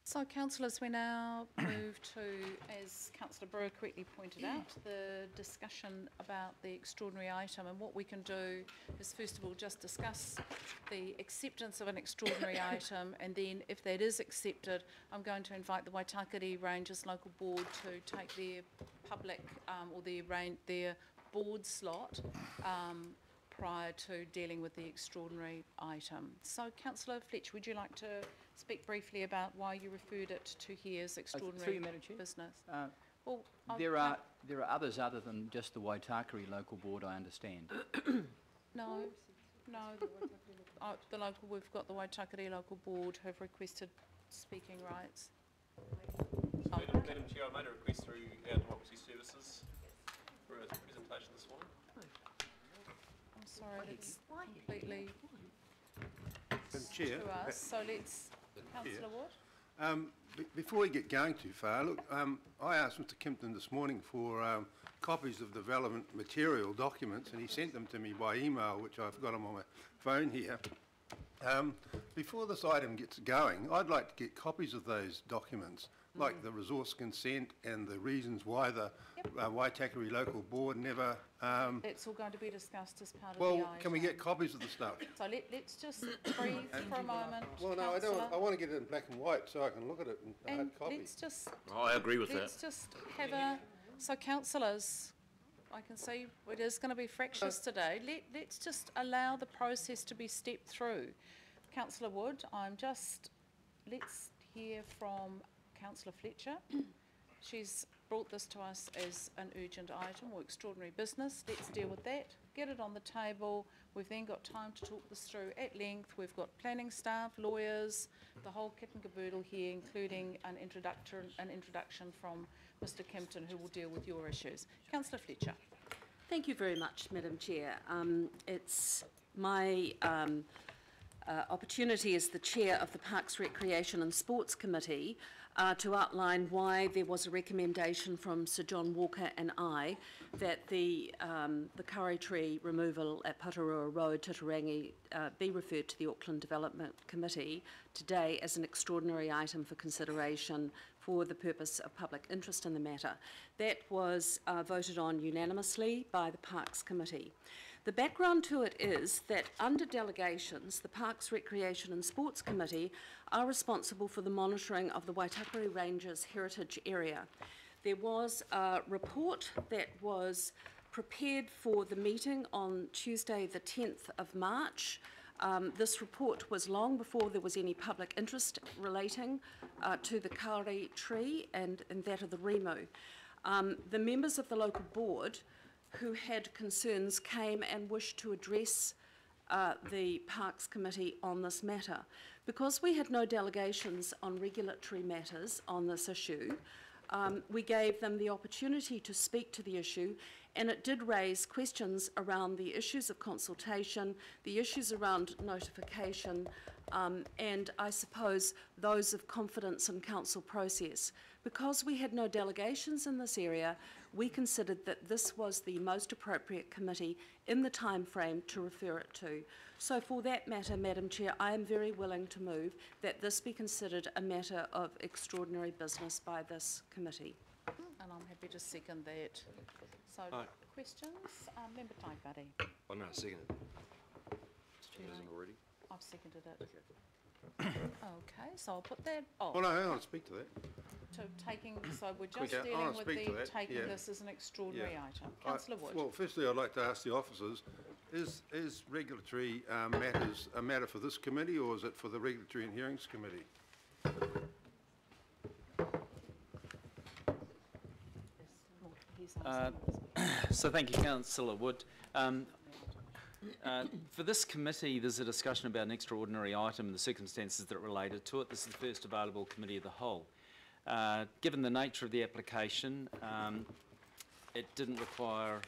So, councillors, we now move to, as Councillor Brewer correctly pointed out, the discussion about the extraordinary item. And what we can do is, first of all, just discuss the acceptance of an extraordinary item, and then, if that is accepted, I'm going to invite the Waitakere Rangers local board to take their public or their board slot prior to dealing with the extraordinary item. So, Councillor Fletcher, would you like to speak briefly about why you referred it to here as extraordinary business? Well, there are others other than just the Waitakere local board, I understand. No. We've got the Waitakere local board have requested speaking rights. Madam Chair, I made a request through our Democracy Services for a presentation this morning. I'm sorry, it's completely Chair, to us. So let's, Councillor Wood. Before we get going too far, look, I asked Mr Kimpton this morning for copies of the relevant material documents, and he sent them to me by email, which I've got them on my phone here. Before this item gets going, I'd like to get copies of those documents, like the resource consent and the reasons why the Waitakere local board never... It's all going to be discussed as part of the Well, item. can we get copies of the stuff? So let's just breathe for a moment. Well, no, I don't. I want to get it in black and white so I can look at it and hard copy. Let's just... I agree with that. Let's just have a... So, councillors, I can see it is going to be fractious today. Let's just allow the process to be stepped through. Councillor Wood, let's hear from Councillor Fletcher. She's brought this to us as an urgent item or extraordinary business. Let's deal with that, get it on the table. We've then got time to talk this through at length. We've got planning staff, lawyers, the whole kit and caboodle here, including an introduction from Mr Kimpton, who will deal with your issues. Councillor Fletcher. Thank you very much, Madam Chair. It's my opportunity as the Chair of the Parks, Recreation and Sports Committee to outline why there was a recommendation from Sir John Walker and I that the curry tree removal at Patarua Road, Titirangi, be referred to the Auckland Development Committee today as an extraordinary item for consideration for the purpose of public interest in the matter. That was voted on unanimously by the Parks Committee. The background to it is that under delegations, the Parks, Recreation and Sports Committee are responsible for the monitoring of the Waitakere Rangers Heritage Area. There was a report that was prepared for the meeting on Tuesday the 10th of March. This report was long before there was any public interest relating to the kauri tree and that of the rimu. The members of the local board who had concerns came and wished to address the Parks Committee on this matter. Because we had no delegations on regulatory matters on this issue, we gave them the opportunity to speak to the issue, and it did raise questions around the issues of consultation, the issues around notification, and I suppose those of confidence in council process. Because we had no delegations in this area, we considered that this was the most appropriate committee in the time frame to refer it to. So for that matter, Madam Chair, I am very willing to move that this be considered a matter of extraordinary business by this committee. And I'm happy to second that. So, questions? Member Taipari. I'm not seconding it. Isn't already? I've seconded it. Okay. Okay, so I'll put that. Oh, no, I want to speak to that. So we're just dealing with this as an extraordinary item. Councillor Wood. Well, firstly, I'd like to ask the officers: is regulatory matters a matter for this committee, or is it for the Regulatory and Hearings Committee? So thank you, Councillor Wood. For this committee, there's a discussion about an extraordinary item and the circumstances that are related to it. This is the first available committee of the whole. Given the nature of the application, it didn't require,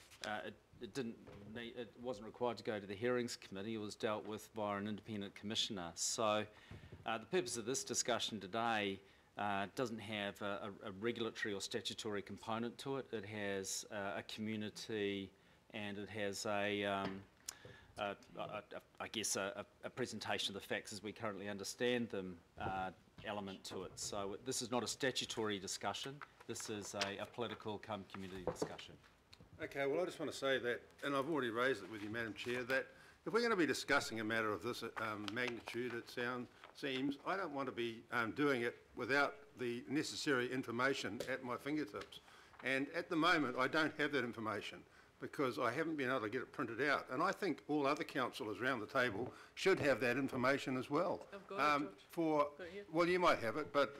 it wasn't required to go to the hearings committee. It was dealt with by an independent commissioner. So the purpose of this discussion today doesn't have a regulatory or statutory component to it. It has a community and it has a I guess, a presentation of the facts as we currently understand them element to it. So this is not a statutory discussion. This is a political come community discussion. Okay, well, I just want to say that, and I've already raised it with you, Madam Chair, that if we're going to be discussing a matter of this magnitude, it seems, I don't want to be doing it without the necessary information at my fingertips. And at the moment, I don't have that information because I haven't been able to get it printed out. And I think all other councillors around the table should have that information as well. I've got it, George. Well, you might have it, but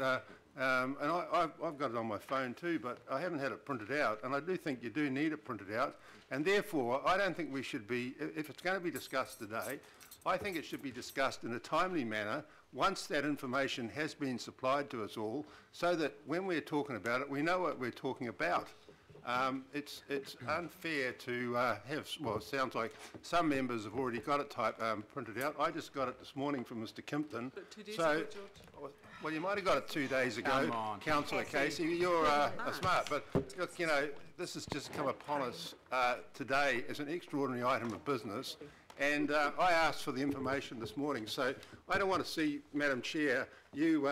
and I've got it on my phone too, but I haven't had it printed out, and I do think you do need it printed out, and therefore I don't think we should be, if it's going to be discussed today, I think it should be discussed in a timely manner once that information has been supplied to us all, so that when we're talking about it, we know what we're talking about. It's unfair to have, well, it sounds like some members have already got it printed out. I just got it this morning from Mr. Kimpton. But 2 days So, ago, George. well, you might have got it 2 days ago, Come on. Councillor Casey. You're smart, but look, you know, this has just come upon us today as an extraordinary item of business, and I asked for the information this morning, so I don't want to see, Madam Chair, you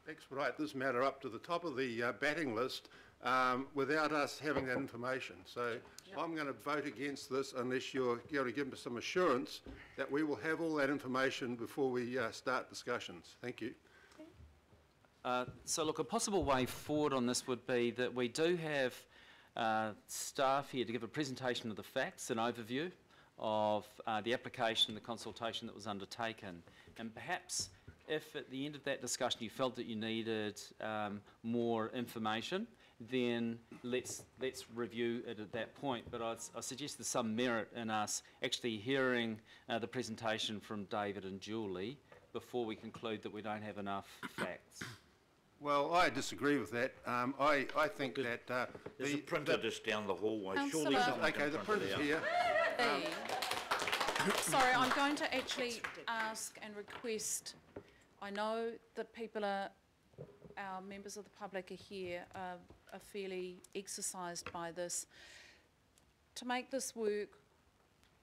expedite this matter up to the top of the batting list without us having that information. So I'm going to vote against this unless you're going to give me some assurance that we will have all that information before we start discussions. Thank you. So look, a possible way forward on this would be that we do have staff here to give a presentation of the facts, an overview of the application, the consultation that was undertaken, and perhaps if at the end of that discussion you felt that you needed more information, then let's review it at that point. But I suggest there's some merit in us actually hearing the presentation from David and Julie before we conclude that we don't have enough facts. Well, I disagree with that. I think that There's a printer just down the hallway. Surely Councillor- someone okay, can the print it printer's out. here. Sorry, I'm going to actually ask and request, I know that people are, our members of the public are here, are fairly exercised by this. To make this work,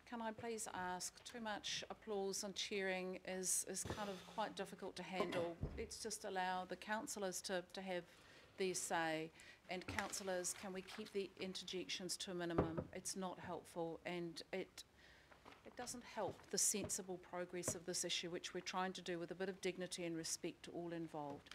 can I please ask, too much applause and cheering is kind of quite difficult to handle. Let's just allow the councillors to have their say. And councillors, can we keep the interjections to a minimum? It's not helpful, and it doesn't help the sensible progress of this issue, which we're trying to do with a bit of dignity and respect to all involved.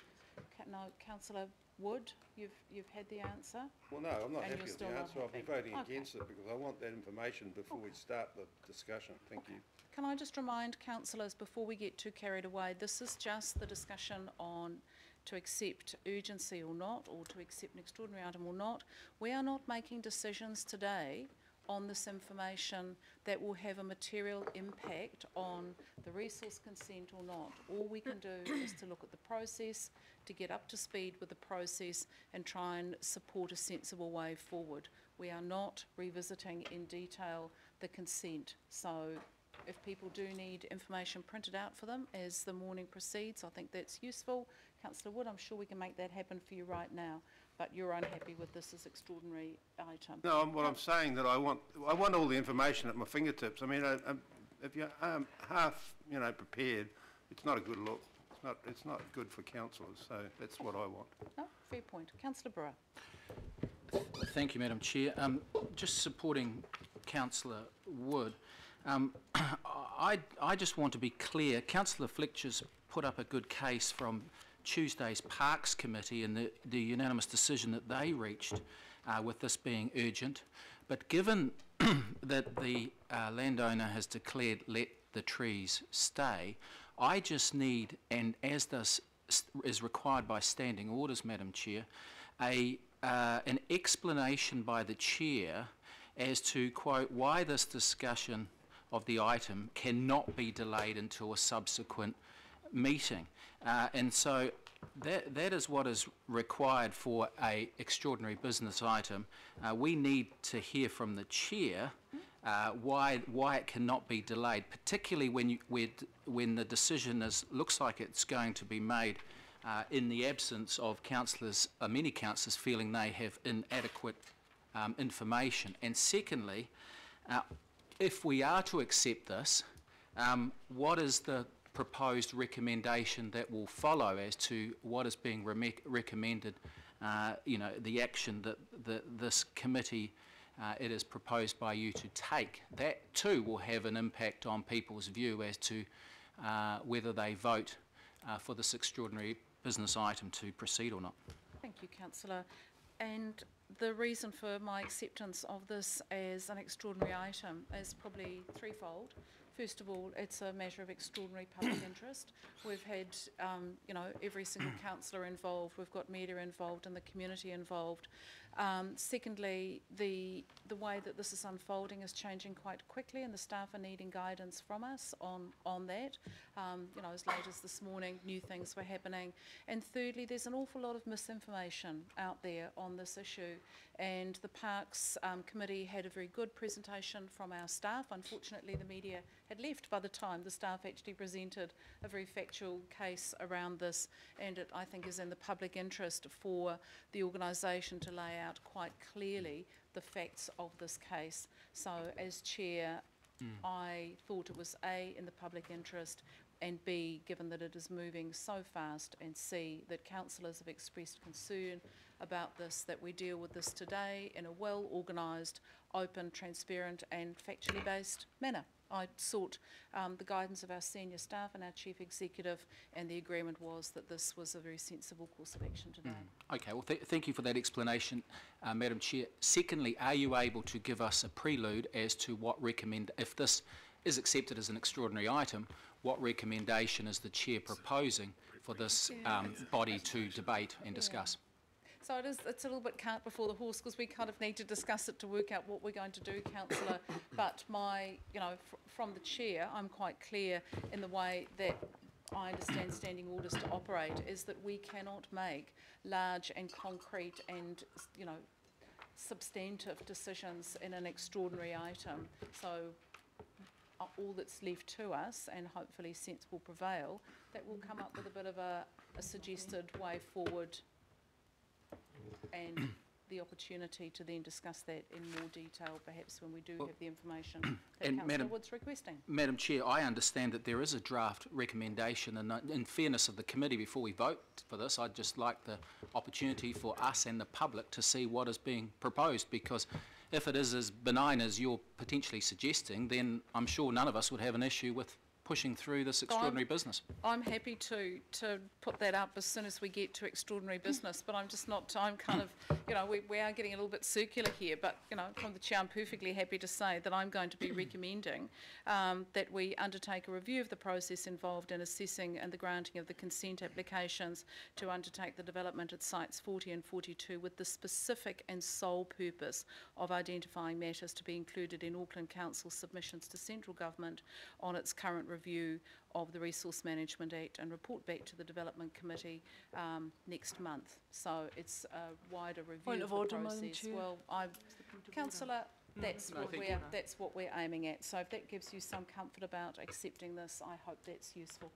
No, Councillor Wood, you've had the answer? Well, no, I'm not And happy you're with still the not answer. I'll be happy. voting Okay. against it because I want that information before we start the discussion. Thank you. Can I just remind councillors, before we get too carried away, this is just the discussion on to accept urgency or not, or to accept an extraordinary item or not. We are not making decisions today on this information that will have a material impact on the resource consent or not. All we can do is to look at the process, to get up to speed with the process and try and support a sensible way forward. We are not revisiting in detail the consent. So if people do need information printed out for them as the morning proceeds, I think that's useful. Councillor Wood, I'm sure we can make that happen for you right now, but you're unhappy with this as extraordinary item. No, what I'm saying that I want all the information at my fingertips. I mean, if you're half, prepared, it's not a good look. It's not good for councillors. So that's what I want. No, fair point. Councillor Brewer. Thank you, Madam Chair. Just supporting Councillor Wood, I just want to be clear. Councillor Fletcher's put up a good case from Tuesday's Parks Committee and the unanimous decision that they reached with this being urgent. But given that the landowner has declared let the trees stay, I just need, and as this is required by standing orders, Madam Chair, an explanation by the Chair as to, quote, why this discussion of the item cannot be delayed until a subsequent meeting. And so that is what is required for an extraordinary business item. We need to hear from the Chair why it cannot be delayed, particularly when the decision looks like it's going to be made in the absence of councillors, many councillors feeling they have inadequate information. And secondly, if we are to accept this, what is the proposed recommendation that will follow as to what is being recommended, the action that this committee, it is proposed by you to take? That too will have an impact on people's view as to whether they vote for this extraordinary business item to proceed or not. Thank you, Councillor. And the reason for my acceptance of this as an extraordinary item is probably threefold. First of all, it's a matter of extraordinary public interest. We've had, every single councillor involved. We've got media involved and the community involved. Secondly, the way that this is unfolding is changing quite quickly, and the staff are needing guidance from us on that. As late as this morning, new things were happening. And thirdly, there's an awful lot of misinformation out there on this issue. And the Parks Committee had a very good presentation from our staff. Unfortunately, the media had left by the time the staff actually presented a very factual case around this, and it, I think, is in the public interest for the organisation to lay out quite clearly the facts of this case. So, as Chair, I thought it was A, in the public interest, and B, given that it is moving so fast, and C, that councillors have expressed concern about this, that we deal with this today in a well-organised, open, transparent and factually based manner. I sought the guidance of our senior staff and our Chief Executive, and the agreement was that this was a very sensible course of action today. Okay, well thank you for that explanation, Madam Chair. Secondly, are you able to give us a prelude as to what if this is accepted as an extraordinary item, what recommendation is the Chair proposing for this body to debate and discuss? So it's a little bit cart before the horse, because we kind of need to discuss it to work out what we're going to do, Councillor. But from the Chair, I'm quite clear in the way that I understand standing orders to operate, is that we cannot make large and concrete and, substantive decisions in an extraordinary item. So all that's left to us, and hopefully sense will prevail, that we'll come up with a bit of a suggested way forward, and the opportunity to then discuss that in more detail, perhaps when we do have the information that Councillor Wood's requesting. Madam Chair, I understand that there is a draft recommendation, and in fairness of the committee, before we vote for this, I'd just like the opportunity for us and the public to see what is being proposed, because if it is as benign as you're potentially suggesting, then I'm sure none of us would have an issue with pushing through this extraordinary business. I'm happy to put that up as soon as we get to extraordinary business, but I'm just not, I'm kind of, we are getting a little bit circular here, but, from the Chair, I'm perfectly happy to say that I'm going to be recommending that we undertake a review of the process involved in assessing and the granting of the consent applications to undertake the development at sites 40 and 42, with the specific and sole purpose of identifying matters to be included in Auckland Council submissions to central government on its current review of the Resource Management Act, and report back to the Development Committee next month. So it's a wider review Point of of the order, process. Madam Chair. Well, Councillor, that's what we're aiming at. So if that gives you some comfort about accepting this, I hope that's useful.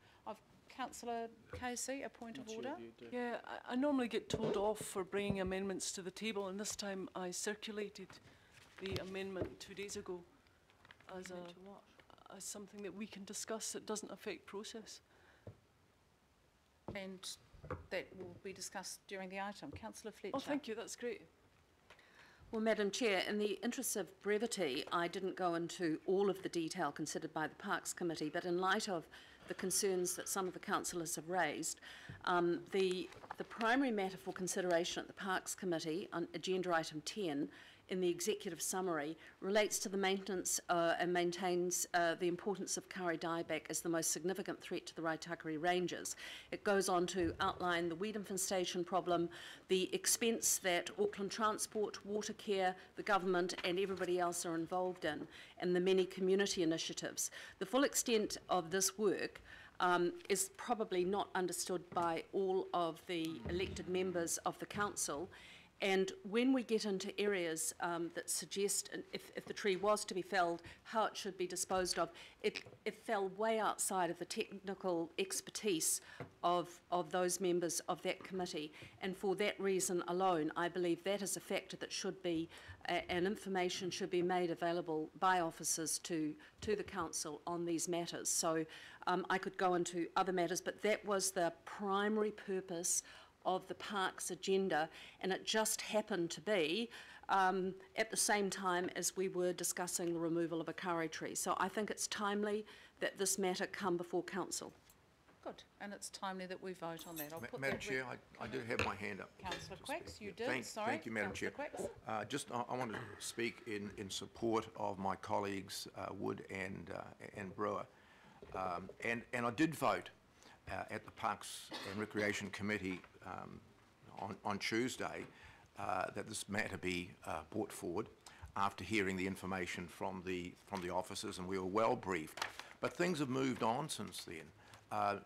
Councillor Casey, a point of order. Yeah, I normally get told off for bringing amendments to the table, and this time I circulated the amendment 2 days ago as something that we can discuss that doesn't affect process. And that will be discussed during the item. Councillor Fletcher. Oh, thank you, that's great. Well, Madam Chair, in the interest of brevity, I didn't go into all of the detail considered by the Parks Committee, but in light of the concerns that some of the councillors have raised, the primary matter for consideration at the Parks Committee on agenda item 10 in the executive summary relates to the maintenance and maintains the importance of Kari dieback as the most significant threat to the Raitakere Ranges. It goes on to outline the weed infestation problem, the expense that Auckland Transport, Watercare, the government and everybody else are involved in, and the many community initiatives. The full extent of this work is probably not understood by all of the elected members of the council, And when we get into areas that suggest, if the tree was to be felled, how it should be disposed of, it fell way outside of the technical expertise of those members of that committee. And for that reason alone, I believe that is a factor that should be, and information should be made available by officers to the council on these matters. So I could go into other matters, but that was the primary purpose of the parks agenda, and it just happened to be at the same time as we were discussing the removal of a curry tree. So I think it's timely that this matter come before council. Good, and it's timely that we vote on that. I'll put Madam that Chair, I do have my hand up. Councillor Quacks, you did, sorry. Thank you, Madam Chair. Councillor Quacks. I want to speak in support of my colleagues Wood and Brewer. And I did vote at the Parks and Recreation Committee on Tuesday that this matter be brought forward after hearing the information from the officers, and we were well briefed. But things have moved on since then.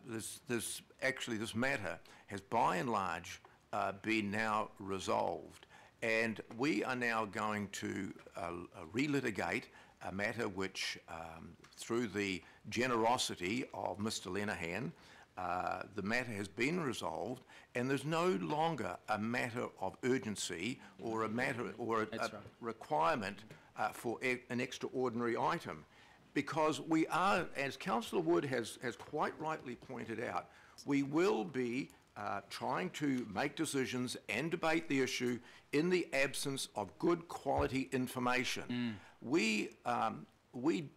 This matter has by and large been now resolved, and we are now going to relitigate a matter which, through the generosity of Mr. Lenehan, the matter has been resolved, and there's no longer a matter of urgency or a matter or a requirement for an extraordinary item, because we are, as Councillor Wood has quite rightly pointed out, we will be trying to make decisions and debate the issue in the absence of good quality information. We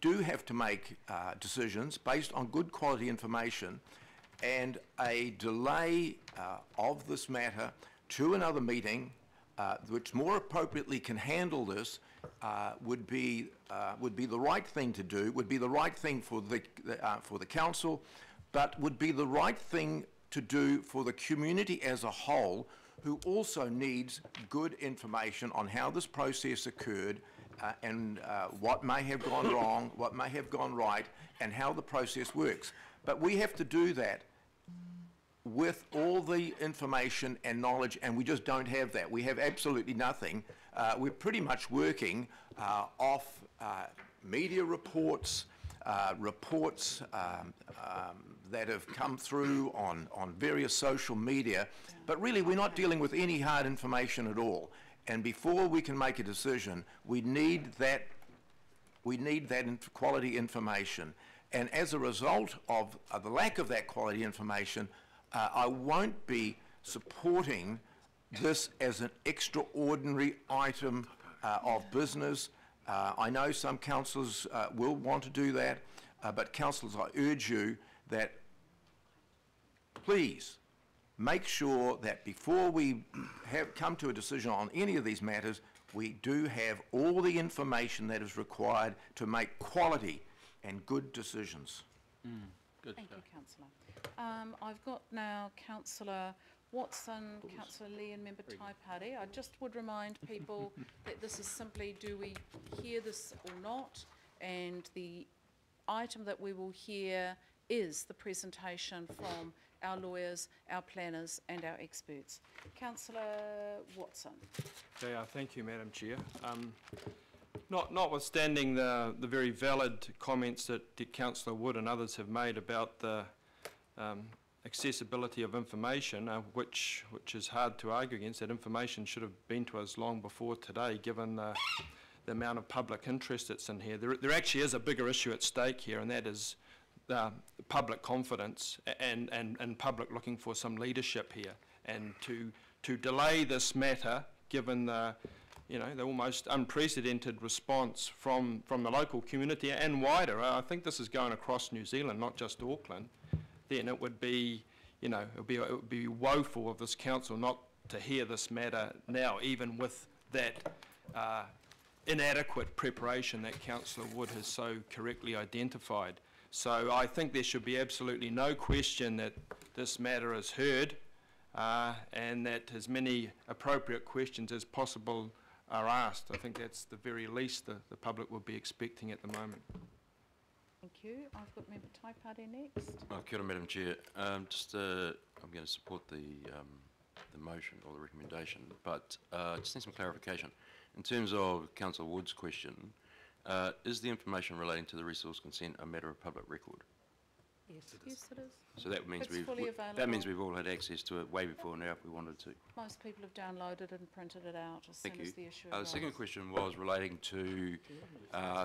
do have to make decisions based on good quality information, and a delay of this matter to another meeting which more appropriately can handle this would be the right thing to do, would be the right thing for the council, but would be the right thing to do for the community as a whole, who also needs good information on how this process occurred and what may have gone wrong, what may have gone right, and how the process works. But we have to do that with all the information and knowledge, and we just don't have that. We have absolutely nothing. We're pretty much working off media reports, reports that have come through on various social media, but really we're not dealing with any hard information at all. And before we can make a decision, we need that quality information. And as a result of the lack of that quality information, I won't be supporting this as an extraordinary item of business. I know some councillors will want to do that, but councillors, I urge you that please make sure that before we come to a decision on any of these matters, we do have all the information that is required to make quality and good decisions. Good. Thank you, Councillor. I've got now Councillor Watson, Councillor Lee and Member Taipari. I just would remind people that this is simply, do we hear this or not? And the item that we will hear is the presentation from our lawyers, our planners and our experts. Councillor Watson. Thank you, Madam Chair. Notwithstanding the very valid comments that Councillor Wood and others have made about the accessibility of information, which is hard to argue against, that information should have been to us long before today, given the amount of public interest that's in here. There actually is a bigger issue at stake here, and that is public confidence and public looking for some leadership here. And to delay this matter, given the almost unprecedented response from the local community and wider, I think this is going across New Zealand, not just Auckland, then it would be, it would be woeful of this council not to hear this matter now, even with that inadequate preparation that Councillor Wood has so correctly identified. So I think there should be absolutely no question that this matter is heard and that as many appropriate questions as possible are asked. I think that's the very least the public will be expecting at the moment. Thank you. I've got Member Taipari next. Kia ora, Madam Chair. I'm going to support the the motion or the recommendation, but just need some clarification. In terms of Councillor Wood's question, is the information relating to the resource consent a matter of public record? Yes, it is. So that means It's fully that means available. we've all had access to it way before now if we wanted to. Most people have downloaded and printed it out as soon Thank you. as the issue The second arises. question was relating to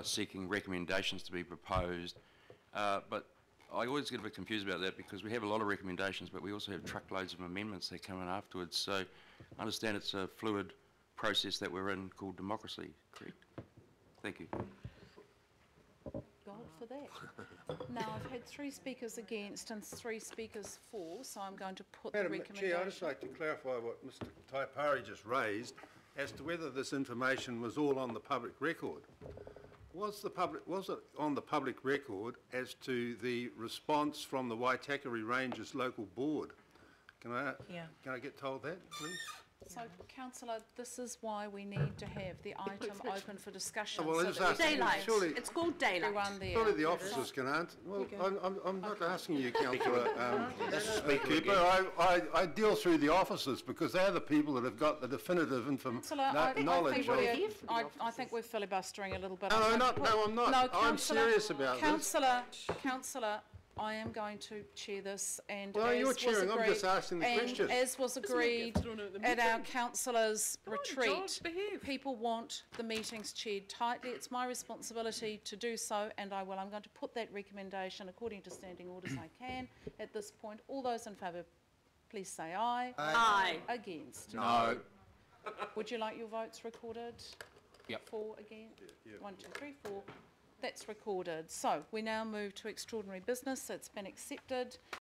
seeking recommendations to be proposed, but I always get a bit confused about that because we have a lot of recommendations, but we also have truckloads of amendments that come in afterwards. So I understand it's a fluid process that we're in called democracy, correct? Thank you. God for that. Now, I've had 3 speakers against and 3 speakers for, so I'm going to put the Madam recommendation. Chair, I'd just like to clarify what Mr Taipari just raised as to whether this information was all on the public record. Was it on the public record as to the response from the Waitakere Rangers local board? Can I get told that, please? So, councillor, this is why we need to have the item open for discussion. Oh, well, so it's that we asking- can Daylight. surely- It's called daylight. everyone there. Surely the officers can answer. Well, I'm not asking you, Councillor Cooper. I deal through the officers because they're the people that have got the definitive Councillor, I knowledge think of. I think we're filibustering a little bit. No, I'm going to I'm not. No, I'm councillor, serious about this. Councillor, I am going to chair this and Well, as you're was chairing, I'm agreed- just asking the and question. as was agreed thrown out the at our meeting. councillors' Come on, retreat, George, behave. people want the meetings chaired tightly. It's my responsibility to do so, and I will. I'm going to put that recommendation according to standing orders I can at this point. All those in favour, please say aye. Aye. Against? No. Would you like your votes recorded? Yep. 4 against? 1, 2, 3, 4. That's recorded. So we now move to extraordinary business. It's been accepted.